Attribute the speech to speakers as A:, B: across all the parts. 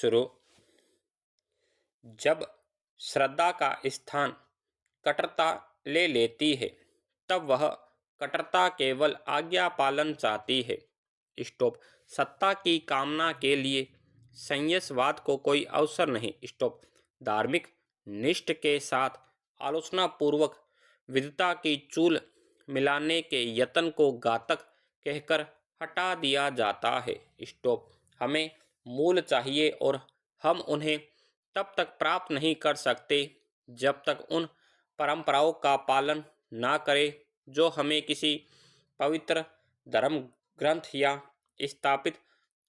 A: शुरू। जब श्रद्धा का स्थान कट्टरता ले लेती है, तब वह कट्टरता केवल आज्ञा पालन चाहती है। स्टॉप। सत्ता की कामना के लिए संन्यासवाद को कोई अवसर नहीं। स्टॉप। धार्मिक निष्ठ के साथ आलोचना पूर्वक विद्वता की चूल मिलाने के यत्न को घातक कहकर हटा दिया जाता है। स्टॉप। हमें मूल चाहिए और हम उन्हें तब तक प्राप्त नहीं कर सकते जब तक उन परंपराओं का पालन ना करें जो हमें किसी पवित्र धर्म ग्रंथ या स्थापित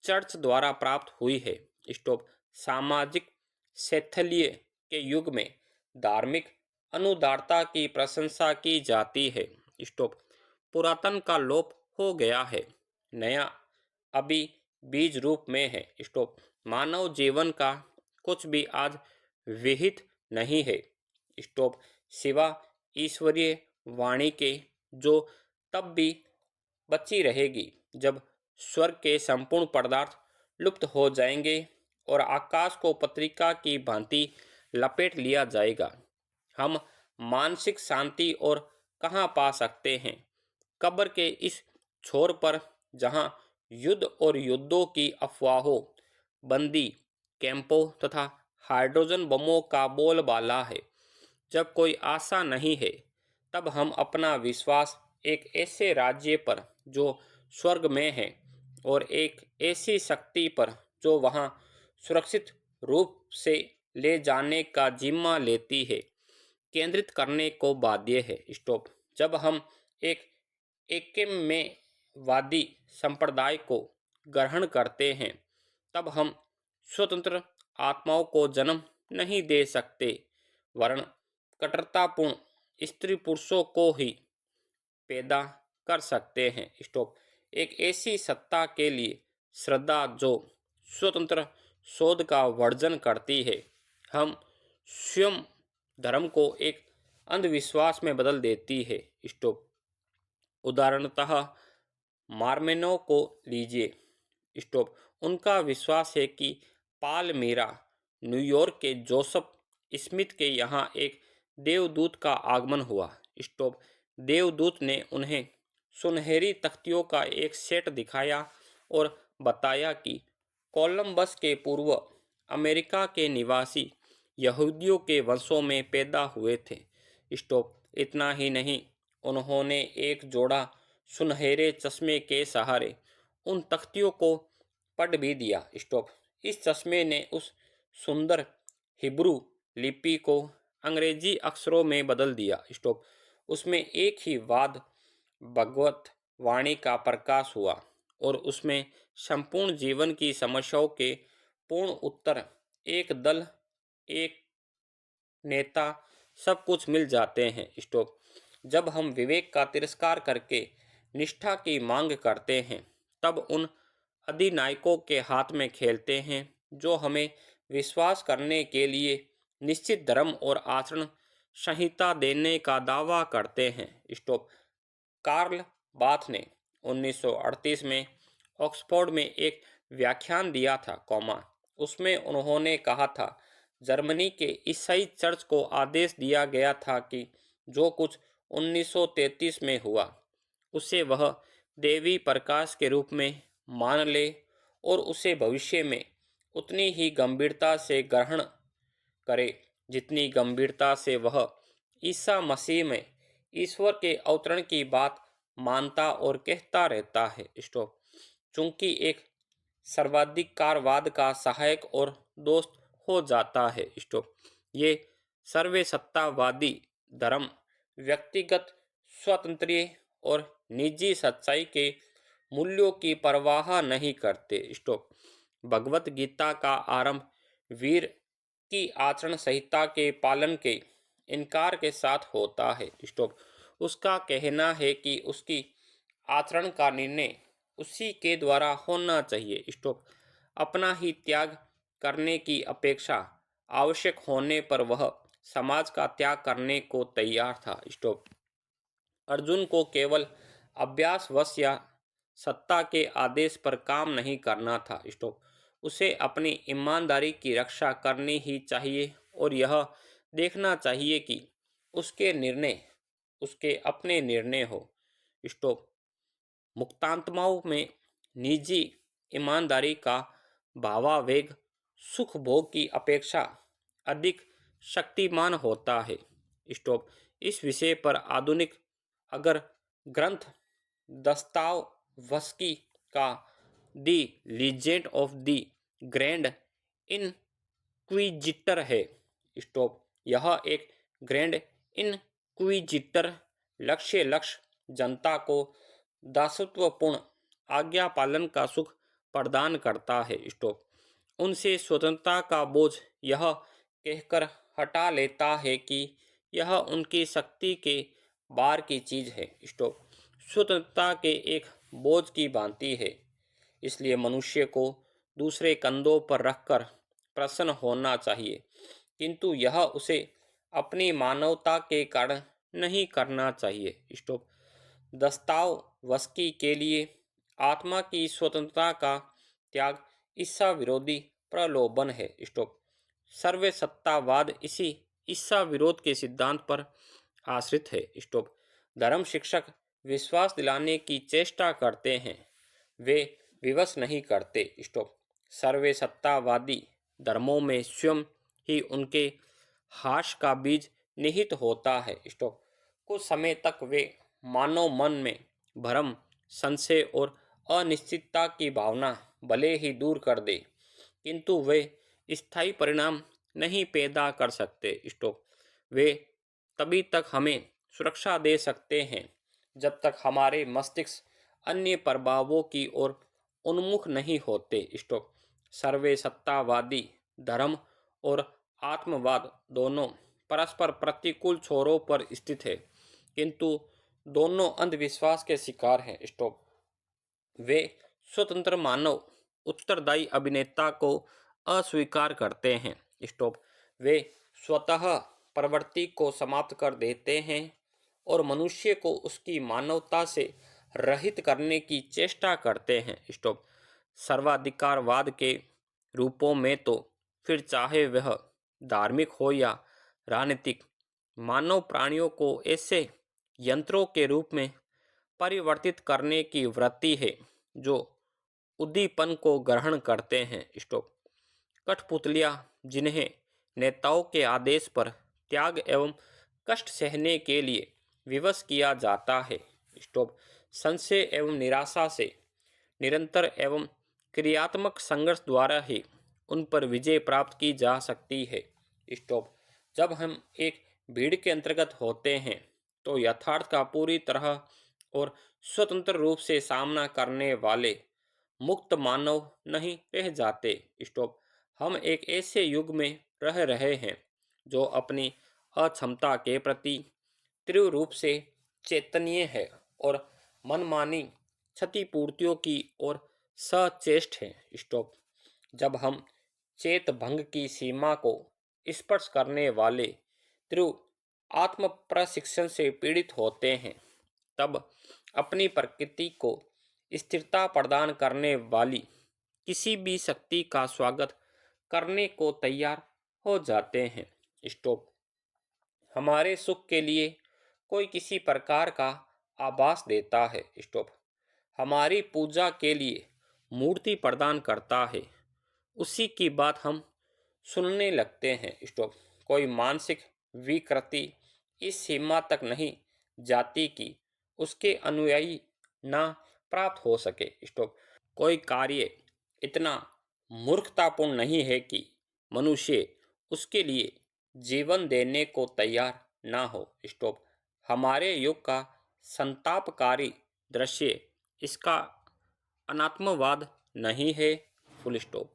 A: चर्च द्वारा प्राप्त हुई है। स्टॉप। सामाजिक शैथिल्य के युग में धार्मिक अनुदारता की प्रशंसा की जाती है। स्टॉप। पुरातन का लोप हो गया है, नया अभी बीज रूप में है। स्टॉप। मानव जीवन का कुछ भी आज विहित नहीं है। स्टॉप। सिवा ईश्वरीय वाणी के, जो तब भी बची रहेगी जब स्वर्ग के संपूर्ण पदार्थ लुप्त हो जाएंगे और आकाश को पत्रिका की भांति लपेट लिया जाएगा। हम मानसिक शांति और कहाँ पा सकते हैं? कब्र के इस छोर पर, जहाँ युद्ध और युद्धों की अफवाहों, बंदी कैंपों तथा हाइड्रोजन बमों का बोलबाला है। जब कोई आशा नहीं है, तब हम अपना विश्वास एक ऐसे राज्य पर जो स्वर्ग में है और एक ऐसी शक्ति पर जो वहाँ सुरक्षित रूप से ले जाने का जिम्मा लेती है, केंद्रित करने को बाध्य है। स्टॉप। जब हम एक एकम्यवादी संप्रदाय को ग्रहण करते हैं, तब हम स्वतंत्र आत्माओं को जन्म नहीं दे सकते, वरन कट्टरतापूर्ण स्त्री पुरुषों को ही पैदा कर सकते हैं। स्टॉप। एक ऐसी सत्ता के लिए श्रद्धा जो स्वतंत्र शोध का वर्जन करती है, हम स्वयं धर्म को एक अंधविश्वास में बदल देती है। स्टॉप। उदाहरणतः मार्मेनों को लीजिए। स्टॉप। उनका विश्वास है कि पालमीरा, न्यूयॉर्क के जोसेफ स्मिथ के यहाँ एक देवदूत का आगमन हुआ। स्टॉप। देवदूत ने उन्हें सुनहरी तख्तियों का एक सेट दिखाया और बताया कि कोलंबस के पूर्व अमेरिका के निवासी यहूदियों के वंशों में पैदा हुए थे। स्टॉप। इतना ही नहीं, उन्होंने एक जोड़ा सुनहरे चश्मे के सहारे उन तख्तियों को पढ़ भी दिया। स्टॉप। इस चश्मे ने उस सुंदर हिब्रू लिपि को अंग्रेजी अक्षरों में बदल दिया। स्टॉप। उसमें एक ही वाद भगवत वाणी का प्रकाश हुआ और उसमें संपूर्ण जीवन की समस्याओं के पूर्ण उत्तर, एक दल, एक नेता, सब कुछ मिल जाते हैं। स्टॉप। जब हम विवेक का तिरस्कार करके निष्ठा की मांग करते हैं, तब उन अधिनायकों के हाथ में खेलते हैं जो हमें विश्वास करने के लिए निश्चित धर्म और आचरण संहिता देने का दावा करते हैं। स्टॉप। कार्ल बाथ ने 1938 में ऑक्सफोर्ड में एक व्याख्यान दिया था, उसमें उन्होंने कहा था, जर्मनी के ईसाई चर्च को आदेश दिया गया था कि जो कुछ 1933 में हुआ, उसे वह देवी प्रकाश के रूप में मान ले और उसे भविष्य में उतनी ही गंभीरता से ग्रहण करे जितनी गंभीरता से वह ईसा मसीह में ईश्वर के अवतरण की बात मानता और कहता रहता है। स्टॉप। चूंकि एक सर्वाधिकारवाद का सहायक और दोस्त हो जाता है। स्टॉप। ये सर्वसत्तावादी धर्म व्यक्तिगत स्वातंत्र्य और निजी सच्चाई के मूल्यों की परवाह नहीं करते। स्टॉप। भगवत गीता का आरंभ वीर की आचरण संहिता के पालन के इनकार के साथ होता है। स्टॉप। उसका कहना है कि उसकी आचरण का निर्णय उसी के द्वारा होना चाहिए। स्टॉप। अपना ही त्याग करने की अपेक्षा आवश्यक होने पर वह समाज का त्याग करने को तैयार था। स्टॉप। अर्जुन को केवल अभ्यासवश या सत्ता के आदेश पर काम नहीं करना था। स्टॉप। उसे अपनी ईमानदारी की रक्षा करनी ही चाहिए और यह देखना चाहिए कि उसके निर्णय उसके अपने निर्णय हो। स्टॉप। मुक्तात्माओं में निजी ईमानदारी का भावावेग सुख भोग की अपेक्षा अधिक शक्तिमान होता है। स्टॉप। इस विषय पर आधुनिक अगर ग्रंथ दस्तावस्की का दी लीजेंड ऑफ द ग्रैंड इनक्विजिटर है। स्टॉप। यह एक ग्रैंड इनक्विजिटर लक्ष्य जनता को दासत्वपूर्ण आज्ञा पालन का सुख प्रदान करता है। स्टॉप। उनसे स्वतंत्रता का बोझ यह कहकर हटा लेता है कि यह उनकी शक्ति के बार की चीज है। स्टॉप। स्वतंत्रता के एक बोझ की भांति है, इसलिए मनुष्य को दूसरे कंधों पर रखकर प्रसन्न होना चाहिए, किंतु यह उसे अपनी मानवता के कारण नहीं करना चाहिए। स्टॉप। दस्तावस्की के लिए आत्मा की स्वतंत्रता का त्याग ईर्षा विरोधी प्रलोभन है। स्टॉप। सर्वसत्तावाद इसी ईर्षा विरोध के सिद्धांत पर आश्रित है। स्टॉप। धर्म शिक्षक विश्वास दिलाने की चेष्टा करते हैं, वे विवश नहीं करते। स्टॉप। सर्वसत्तावादी धर्मों में स्वयं ही उनके हास का बीज निहित होता है। स्टॉप। कुछ समय तक वे मानव मन में भ्रम, संशय और अनिश्चितता की भावना भले ही दूर कर दे, किंतु वे स्थायी परिणाम नहीं पैदा कर सकते। स्टॉप। वे तभी तक हमें सुरक्षा दे सकते हैं जब तक हमारे मस्तिष्क अन्य प्रभावों की ओर उन्मुख नहीं होते। स्टॉप। सर्वसत्तावादी धर्म और आत्मवाद दोनों परस्पर प्रतिकूल छोरों पर स्थित है, किंतु दोनों अंधविश्वास के शिकार हैं। स्टॉप। वे स्वतंत्र मानव उत्तरदायी अभिनेता को अस्वीकार करते हैं। स्टॉप। वे स्वतः प्रवृत्ति को समाप्त कर देते हैं और मनुष्य को उसकी मानवता से रहित करने की चेष्टा करते हैं। स्टॉप। सर्वाधिकारवाद के रूपों में तो फिर चाहे वह धार्मिक हो या राजनीतिक, मानव प्राणियों को ऐसे यंत्रों के रूप में परिवर्तित करने की वृत्ति है जो उद्दीपन को ग्रहण करते हैं। स्टॉप। कठपुतलियां जिन्हें नेताओं के आदेश पर त्याग एवं कष्ट सहने के लिए विवश किया जाता है। स्टॉप। संशय एवं निराशा से निरंतर एवं क्रियात्मक संघर्ष द्वारा ही उन पर विजय प्राप्त की जा सकती है। स्टॉप। जब हम एक भीड़ के अंतर्गत होते हैं तो यथार्थ का पूरी तरह और स्वतंत्र रूप से सामना करने वाले मुक्त मानव नहीं रह जाते। स्टॉप। हम एक ऐसे युग में रह रहे हैं जो अपनी अक्षमता के प्रति तीव्र रूप से चेतनीय है और मनमानी क्षतिपूर्तियों की ओर सचेष्ट है। स्टॉप। जब हम चेत भंग की सीमा को स्पर्श करने वाले तीव्र आत्म प्रशिक्षण से पीड़ित होते हैं, तब अपनी प्रकृति को स्थिरता प्रदान करने वाली किसी भी शक्ति का स्वागत करने को तैयार हो जाते हैं। स्टॉप। हमारे सुख के लिए कोई किसी प्रकार का आभास देता है। स्टॉप। हमारी पूजा के लिए मूर्ति प्रदान करता है, उसी की बात हम सुनने लगते हैं। स्टॉप। कोई मानसिक विकृति इस सीमा तक नहीं जाती कि उसके अनुयायी ना प्राप्त हो सके। स्टॉप। कोई कार्य इतना मूर्खतापूर्ण नहीं है कि मनुष्य उसके लिए जीवन देने को तैयार ना हो। स्टॉप। हमारे युग का संतापकारी दृश्य इसका अनात्मवाद नहीं है। Full stop.